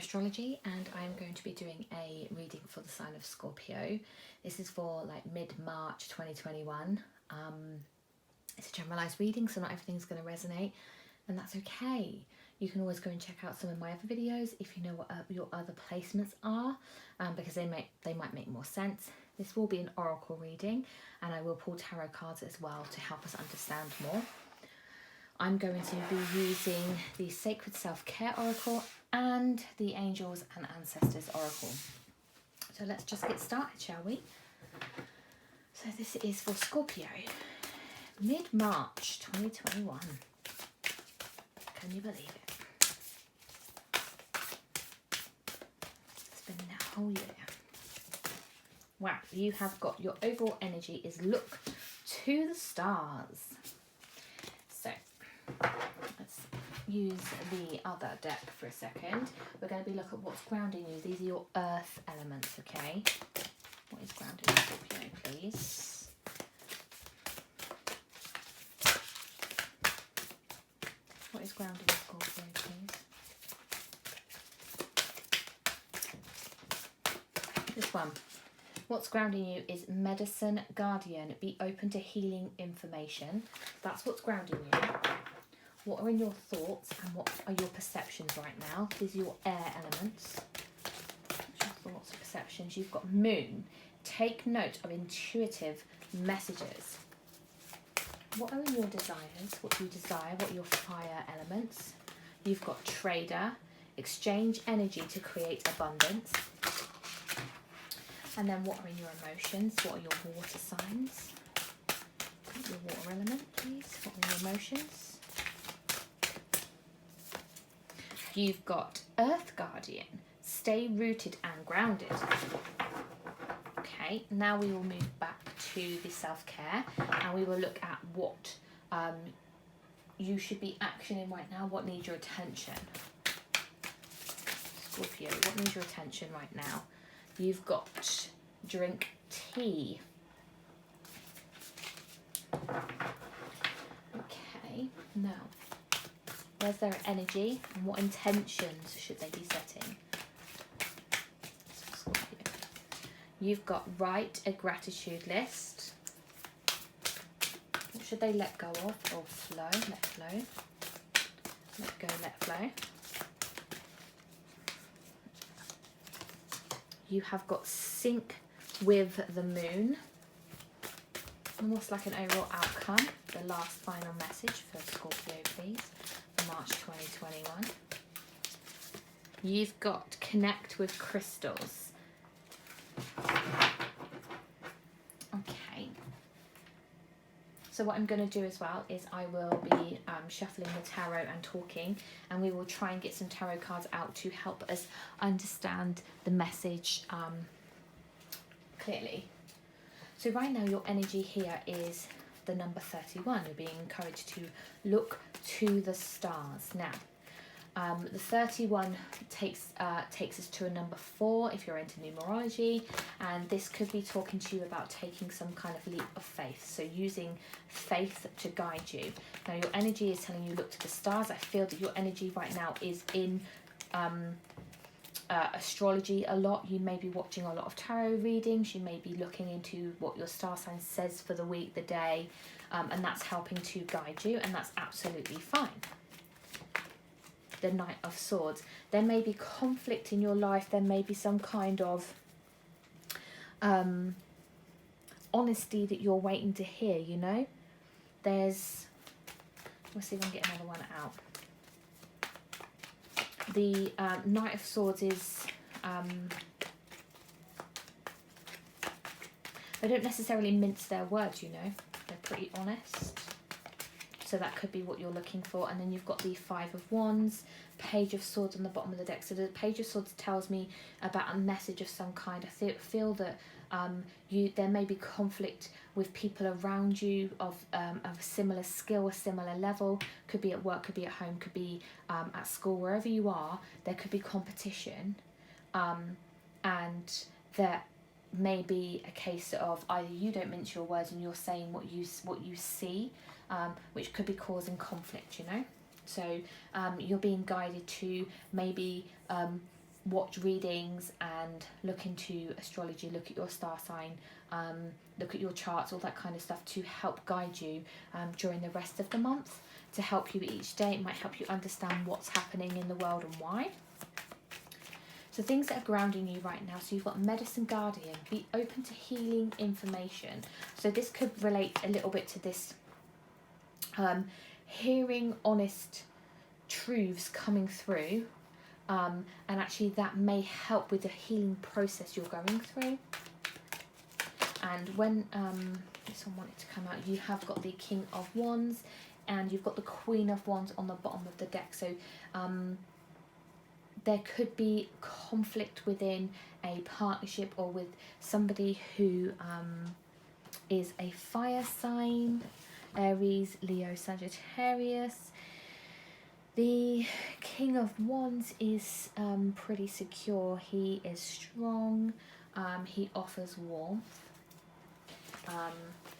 Astrology, and I'm going to be doing a reading for the sign of Scorpio. This is for like mid-March 2021. It's a generalised reading, so not everything's going to resonate, and that's okay. You can always go and check out some of my other videos if you know what your other placements are, because they might make more sense. This will be an oracle reading, and I will pull tarot cards as well to help us understand more. I'm going to be using the Sacred Self-Care Oracle and the Angels and Ancestors Oracle. So let's just get started, shall we? So this is for Scorpio, mid-March 2021. Can you believe it? It's been that whole year. Wow, you have got your overall energy is look to the stars. So let's use the other deck for a second. We're going to be looking at what's grounding you. These are your earth elements, okay? What is grounding you, Scorpio, please? What is grounding you, Scorpio, please? This one. What's grounding you is medicine guardian. Be open to healing information. That's what's grounding you. What are in your thoughts and what are your perceptions right now? These are your air elements. What's your thoughts and perceptions? You've got moon. Take note of intuitive messages. What are your desires? What do you desire? What are your fire elements? You've got trader. Exchange energy to create abundance. And then what are in your emotions? What are your water signs? Your water element, please. What are your emotions? You've got Earth Guardian. Stay rooted and grounded. Okay, now we will move back to the self-care and we will look at what you should be actioning right now. What needs your attention? Scorpio, what needs your attention right now? You've got drink tea. Okay, now, where's their energy and what intentions should they be setting? So, Scorpio. You've got write a gratitude list. What should they let go of or flow? Let flow. Let go, let flow. You have got sync with the moon. And what's like an overall outcome? The last final message for Scorpio, please, for March 2021. You've got connect with crystals. Okay. So what I'm going to do as well is I will be shuffling the tarot and talking, and we will try and get some tarot cards out to help us understand the message clearly. So right now your energy here is the number 31. You're being encouraged to look to the stars. Now, the 31 takes us to a number 4 if you're into numerology, and this could be talking to you about taking some kind of leap of faith, so using faith to guide you. Now your energy is telling you look to the stars. I feel that your energy right now is in astrology a lot. You may be watching a lot of tarot readings, you may be looking into what your star sign says for the week, the day, and that's helping to guide you, and that's absolutely fine. The Knight of Swords. There may be conflict in your life. There may be some kind of honesty that you're waiting to hear, you know. Let's see if I can get another one out. The Knight of Swords is, they don't necessarily mince their words, you know. They're pretty honest. So that could be what you're looking for. And then you've got the Five of Wands, Page of Swords on the bottom of the deck. So the Page of Swords tells me about a message of some kind. I feel that there may be conflict with people around you of a similar skill, a similar level. Could be at work, could be at home, could be at school, wherever you are. There could be competition, and there may be a case of either you don't mince your words and you're saying what you see, which could be causing conflict, you know. So you're being guided to maybe watch readings and look into astrology, look at your star sign, look at your charts, all that kind of stuff to help guide you during the rest of the month, to help you each day. It might help you understand what's happening in the world and why. So things that are grounding you right now. So you've got Medicine Guardian, be open to healing information. So this could relate a little bit to this hearing honest truths coming through, and actually that may help with the healing process you're going through. And when this one wanted to come out, you have got the King of Wands and you've got the Queen of Wands on the bottom of the deck. So there could be conflict within a partnership or with somebody who is a fire sign, Aries, Leo, Sagittarius. The King of Wands is pretty secure. He is strong. He offers warmth.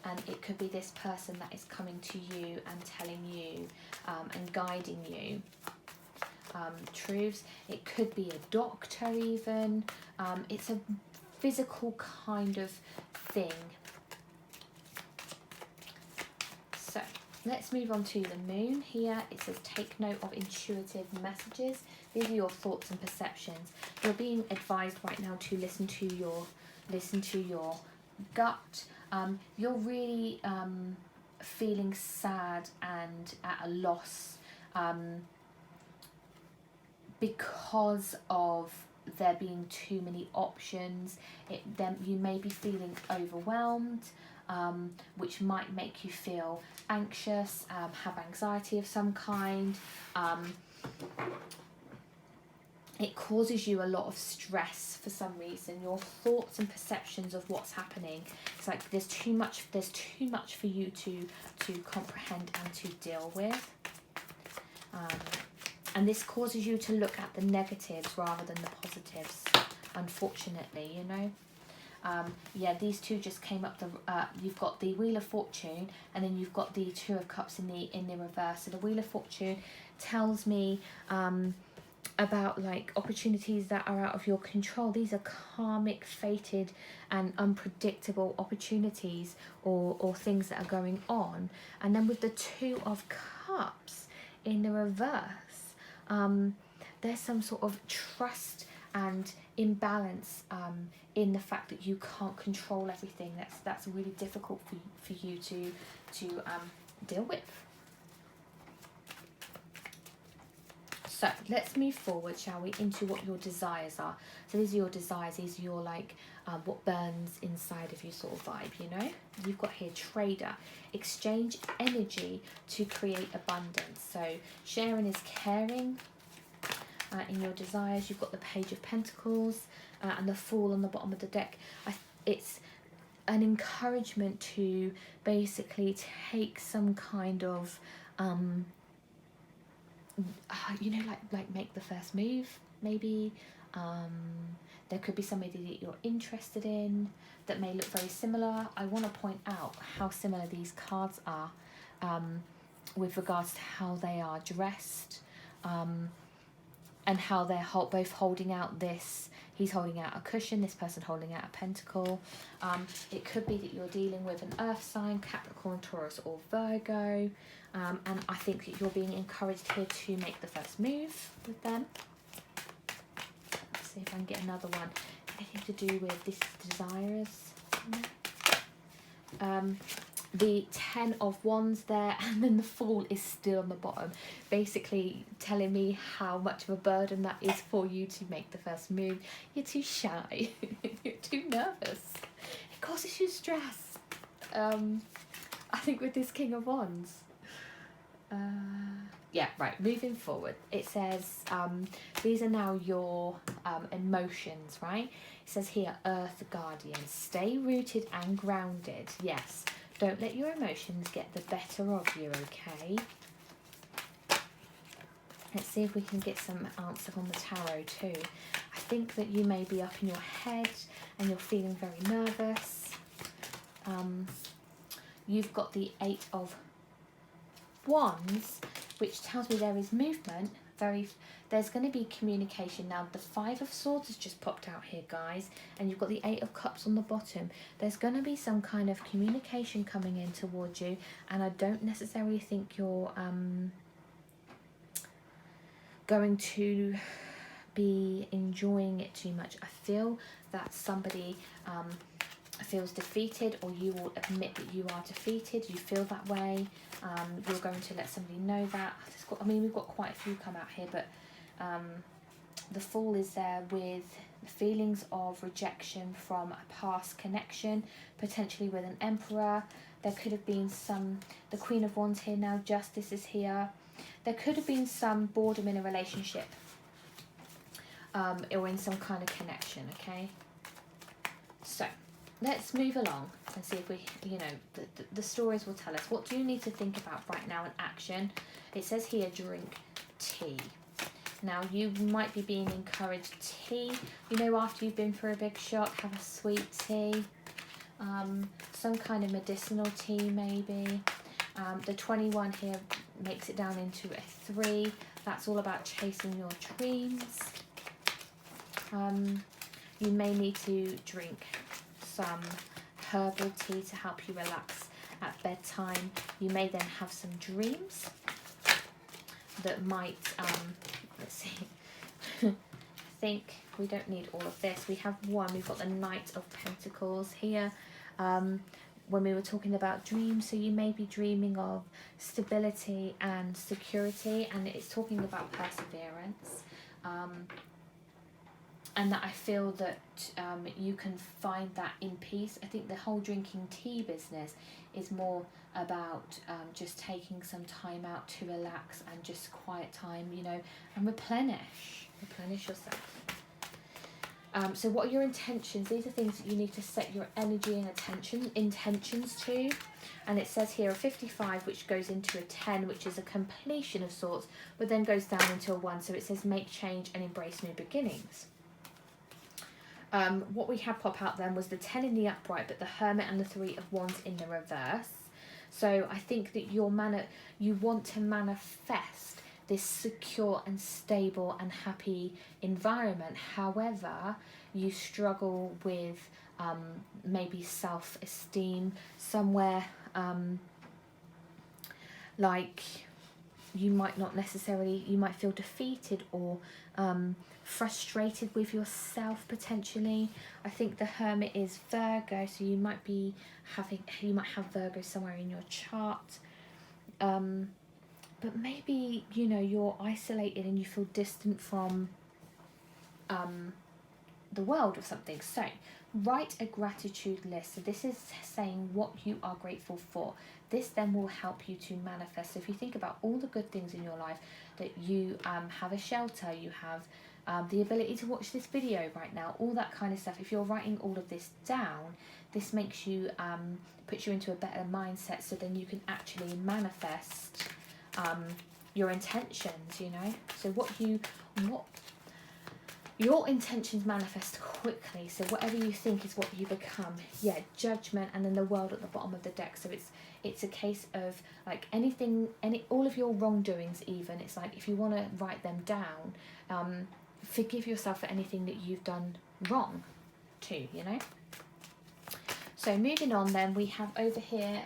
And it could be this person that is coming to you and telling you and guiding you truths. It could be a doctor even. It's a physical kind of thing. So let's move on to the moon here. It says take note of intuitive messages. These are your thoughts and perceptions. You're being advised right now to listen to your gut. You're really feeling sad and at a loss because of there being too many options. Then you may be feeling overwhelmed, which might make you feel anxious, have anxiety of some kind. It causes you a lot of stress for some reason. Your thoughts and perceptions of what's happening. It's like there's too much for you to comprehend and to deal with. And this causes you to look at the negatives rather than the positives, unfortunately, you know. Yeah, these two just came up. You've got the Wheel of Fortune, and then you've got the Two of Cups in the reverse. So the Wheel of Fortune tells me about like opportunities that are out of your control. These are karmic, fated, and unpredictable opportunities or things that are going on. And then with the Two of Cups in the reverse, there's some sort of trust and imbalance in the fact that you can't control everything. That's really difficult for you to deal with. So let's move forward, shall we, into what your desires are. So these are your desires. These are your like what burns inside of you sort of vibe, you know. You've got here Trader. Exchange energy to create abundance. So sharing is caring. In your desires, you've got the Page of Pentacles and the Fool on the bottom of the deck. It's an encouragement to basically take some kind of you know, like make the first move, maybe. There could be somebody that you're interested in that may look very similar. I want to point out how similar these cards are with regards to how they are dressed, and how they're both holding out this. He's holding out a cushion, this person holding out a pentacle. It could be that you're dealing with an earth sign, Capricorn, Taurus or Virgo. And I think that you're being encouraged here to make the first move with them. Let's see if I can get another one. Anything to do with this desires. The Ten of Wands there, and then the Fool is still on the bottom, basically telling me how much of a burden that is for you to make the first move. You're too shy. You're too nervous. It causes you stress. I think with this King of Wands. Yeah, right, moving forward. It says, these are now your emotions, right? It says here, Earth Guardian, stay rooted and grounded. Yes. Don't let your emotions get the better of you, okay? Let's see if we can get some answer on the tarot too. I think that you may be up in your head and you're feeling very nervous. You've got the Eight of Wands, which tells me there is movement there's going to be communication. Now the 5 of Swords has just popped out here, guys, and you've got the 8 of Cups on the bottom. There's going to be some kind of communication coming in towards you, and I don't necessarily think you're going to be enjoying it too much. I feel that somebody feels defeated, or you will admit that you are defeated. You feel that way. You're going to let somebody know that. I mean, we've got quite a few come out here, but the Fool is there with feelings of rejection from a past connection, potentially with an Emperor. There could have been the Queen of Wands here now, Justice is here. There could have been some boredom in a relationship, or in some kind of connection, okay? So let's move along and see if we, the stories will tell us. What do you need to think about right now in action? It says here, drink tea. Now, you might be being encouraged. Tea, after you've been through a big shock, have a sweet tea. Some kind of medicinal tea, maybe. The 21 here makes it down into a 3. That's all about chasing your dreams. You may need to drink some herbal tea to help you relax at bedtime. You may then have some dreams that might, let's see, I think we don't need all of this. We have one, we've got the Knight of Pentacles here. When we were talking about dreams, so you may be dreaming of stability and security, and it's talking about perseverance. And that I feel that you can find that in peace. I think the whole drinking tea business is more about just taking some time out to relax and just quiet time, and replenish yourself. So what are your intentions? These are things that you need to set your energy and intentions to. And it says here a 55, which goes into a 10, which is a completion of sorts, but then goes down into a 1. So it says make change and embrace new beginnings. What we had pop out then was the 10 in the upright, but the Hermit and the 3 of Wands in the reverse. So I think that you want to manifest this secure and stable and happy environment. However, you struggle with maybe self-esteem somewhere, like you might feel defeated or frustrated with yourself potentially. I think the Hermit is Virgo, so you might have Virgo somewhere in your chart. But maybe, you're isolated and you feel distant from the world or something. So write a gratitude list. So this is saying what you are grateful for. This then will help you to manifest. So if you think about all the good things in your life, that you have a shelter, you have the ability to watch this video right now, all that kind of stuff. If you're writing all of this down, this makes you, puts you into a better mindset, so then you can actually manifest your intentions, so your intentions manifest quickly. So whatever you think is what you become. Yeah, Judgment, and then the World at the bottom of the deck. So it's a case of like all of your wrongdoings. Even it's like, if you want to write them down, forgive yourself for anything that you've done wrong too, So moving on then, we have over here,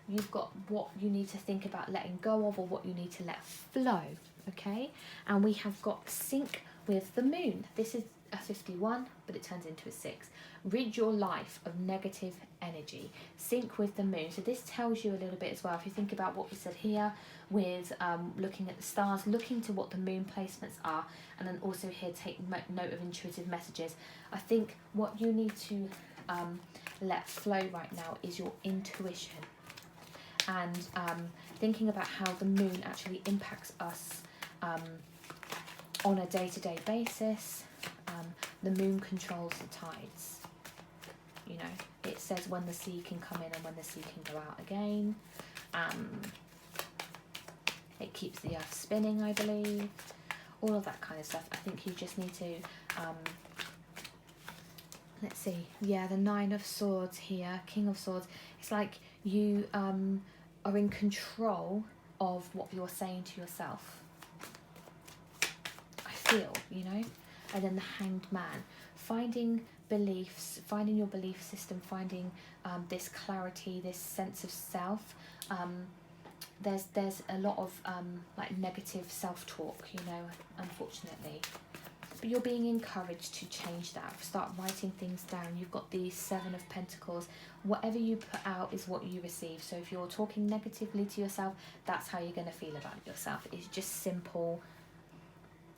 you've got what you need to think about letting go of, or what you need to let flow, okay? And we have got sync with the moon. This is a 51, but it turns into a 6. Rid your life of negative energy. Sync with the moon. So this tells you a little bit as well. If you think about what we said here with looking at the stars, looking to what the moon placements are, and then also here take note of intuitive messages. I think what you need to let flow right now is your intuition. And thinking about how the moon actually impacts us on a day-to-day basis. The moon controls the tides. It says when the sea can come in and when the sea can go out again. It keeps the earth spinning, I believe. All of that kind of stuff. I think you just need to, let's see, yeah, the 9 of Swords here, King of Swords. It's like you are in control of what you're saying to yourself. feel, you know. And then the Hanged Man, finding beliefs, finding your belief system, finding this clarity, this sense of self. There's a lot of like negative self-talk, you know, unfortunately. But you're being encouraged to change that. Start writing things down. You've got the Seven of Pentacles. Whatever you put out is what you receive. So if you're talking negatively to yourself, that's how you're going to feel about yourself. It's just simple,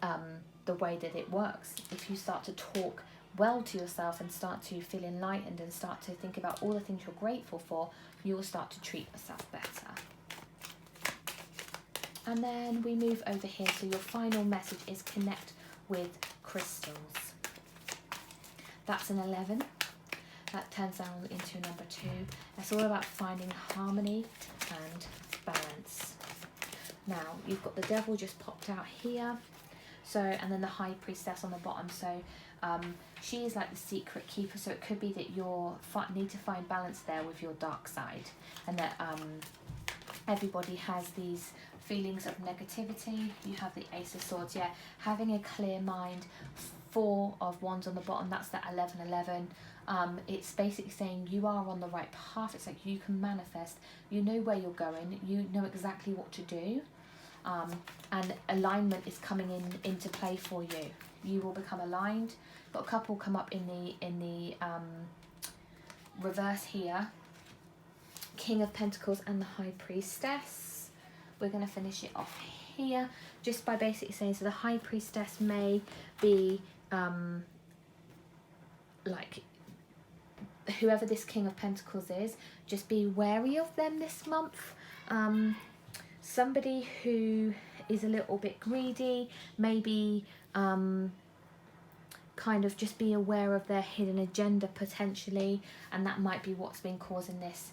the way that it works. If you start to talk well to yourself and start to feel enlightened and start to think about all the things you're grateful for, you will start to treat yourself better. And then we move over here. So your final message is connect with crystals. That's an 11. That turns down into a number 2. It's all about finding harmony and balance. Now you've got the Devil just popped out here. So, and then the High Priestess on the bottom. So she is like the secret keeper. So it could be that you need to find balance there with your dark side, and that everybody has these feelings of negativity. You have the Ace of Swords, yeah, having a clear mind. 4 of Wands on the bottom, that's that 1111. It's basically saying you are on the right path. It's like you can manifest, you know where you're going, you know exactly what to do, and alignment is coming into play for you. You will become aligned. Got a couple come up in the reverse here, King of Pentacles and the High Priestess. We're going to finish it off here just by basically saying, so the High Priestess may be like whoever this King of Pentacles is, just be wary of them this month. Somebody who is a little bit greedy, maybe kind of just be aware of their hidden agenda potentially, and that might be what's been causing this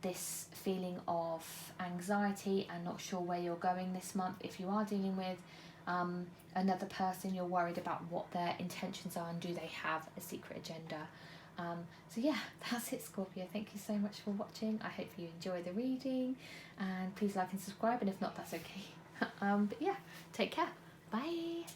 this feeling of anxiety and not sure where you're going this month. If you are dealing with another person, you're worried about what their intentions are and do they have a secret agenda. So yeah, that's it, Scorpio. Thank you so much for watching. I hope you enjoy the reading, and please like and subscribe, and if not, that's okay. But yeah, take care. Bye.